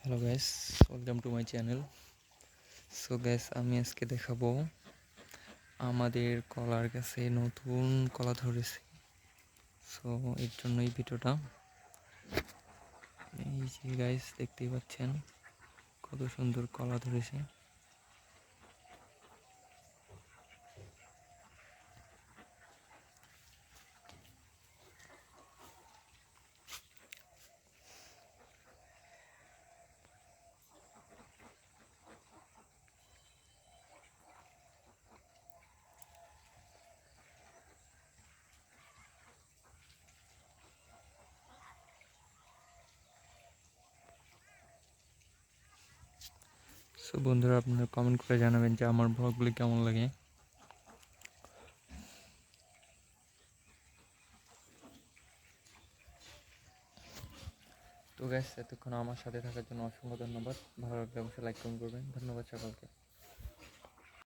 Hello gas, welcome to my channel. So gas, আমি আজকে দেখাবো আমাদের কলার গাছে নতুন কলা ধরেছে। সো এর জন্য এই ভিডিওটা। এই যে গাইস, দেখতেই পাচ্ছেন কত সুন্দর কলা ধরেছে। সো বন্ধুরা, আপনারা কমেন্ট করে জানাবেন যে আমার ব্লগগুলি কেমন লাগে। তো গ্যাস, এতক্ষণ আমার সাথে থাকার জন্য অসংখ্য ধন্যবাদ। ভালো লাগলে অবশ্যই লাইক কমেন্ট করবেন। ধন্যবাদ সকলকে।